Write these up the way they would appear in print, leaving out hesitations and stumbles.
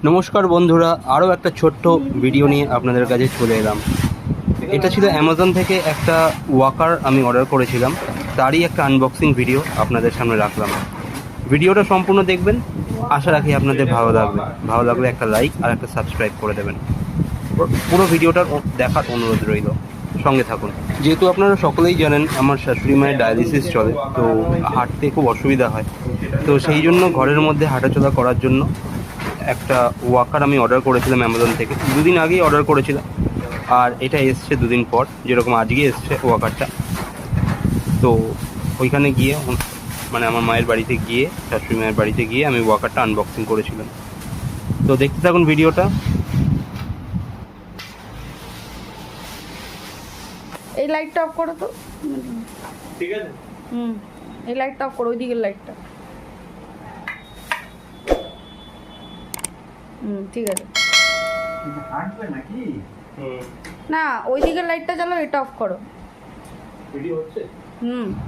নমস্কার বন্ধুরা, আরও একটা ছোট্ট ভিডিও নিয়ে আপনাদের কাছে চলে এলাম। এটা ছিল অ্যামাজন থেকে একটা ওয়াকার আমি অর্ডার করেছিলাম, তারই একটা আনবক্সিং ভিডিও আপনাদের সামনে রাখলাম। ভিডিওটা সম্পূর্ণ দেখবেন, আশা রাখি আপনাদের ভালো লাগলে একটা লাইক আর একটা সাবস্ক্রাইব করে দেবেন। পুরো ভিডিওটার দেখার অনুরোধ রইল, সঙ্গে থাকুন। যেহেতু আপনারা সকলেই জানেন আমার শাশুড়ি মায়ের ডায়ালিসিস চলে, তো হাঁটতে খুব অসুবিধা হয়, তো সেই জন্য ঘরের মধ্যে হাঁটাচলা করার জন্য একটা ওয়াকার আমি অর্ডার করেছিলাম অ্যামাজন থেকে। দুদিন আগেই অর্ডার করেছিলাম, আর এটা এসছে দুদিন পর, যেরকম আজকে এসছে ওয়াকারটা। তো ওইখানে গিয়ে মানে আমার মায়ের বাড়িতে গিয়ে, শাশুড়ি মায়ের বাড়িতে গিয়ে আমি ওয়াকারটা আনবক্সিং করেছিলাম। তো দেখতে থাকুন ভিডিওটা। এই লাইটটা অফ করো তো। ঠিক আছে। এই লাইটটা অফ করো, ওই দিকের লাইটটা। ঠিক আছে। না, ওই দিকের লাইটটা জ্বালো, এটা অফ করো।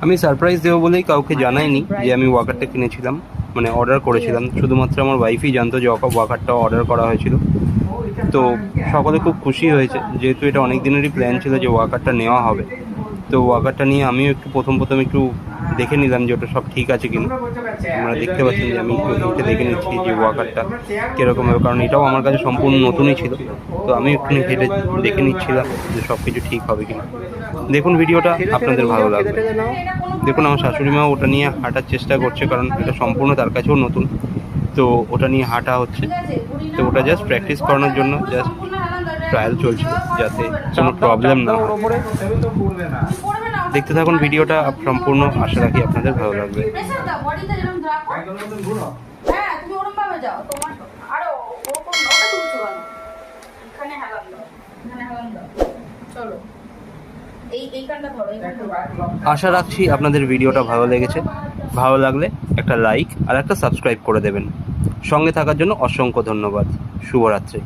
আমি সারপ্রাইজ দেবো বলেই কাউকে জানাইনি যে আমি ওয়াকারটা কিনেছিলাম, মানে অর্ডার করেছিলাম। শুধুমাত্র আমার ওয়াইফই জানতো যে ওয়াকারটা অর্ডার করা হয়েছিল। তো সকলে খুব খুশি হয়েছে, যেহেতু এটা অনেক দিনেরই প্ল্যান ছিল যে ওয়াকারটা নেওয়া হবে। তো ওয়াকারটা নিয়ে আমিও একটু প্রথম একটু দেখে নিলাম যে ওটা সব ঠিক আছে কিনা। আপনারা দেখতে পাচ্ছেন যে আমি একটু দেখে নিচ্ছি যে ওয়াকারটা কীরকম হবে, কারণ এটাও আমার কাছে সম্পূর্ণ নতুনই ছিল। তো আমি একটু হেঁটে দেখে নিচ্ছিলাম যে সব কিছু ঠিক হবে কিনা। দেখুন ভিডিওটা, আপনাদের ভালো লাগবে। দেখুন আমার শাশুড়ি মাও ওটা নিয়ে হাঁটার চেষ্টা করছে, কারণ এটা সম্পূর্ণ তার কাছেও নতুন। তো ওটা নিয়ে হাঁটা হচ্ছে, তো ওটা জাস্ট প্র্যাকটিস করানোর জন্য জাস্ট ট্রায়াল চলছে, যাতে কোনো প্রবলেম না হয়। দেখতে থাকুন ভিডিওটা সম্পূর্ণ, আশা রাখি আপনাদের ভালো লাগবে। আশা রাখছি আপনাদের ভিডিওটা ভালো লেগেছে। ভালো লাগলে একটা লাইক আর একটা সাবস্ক্রাইব করে দেবেন। সঙ্গে থাকার জন্য অসংখ্য ধন্যবাদ। শুভরাত্রি।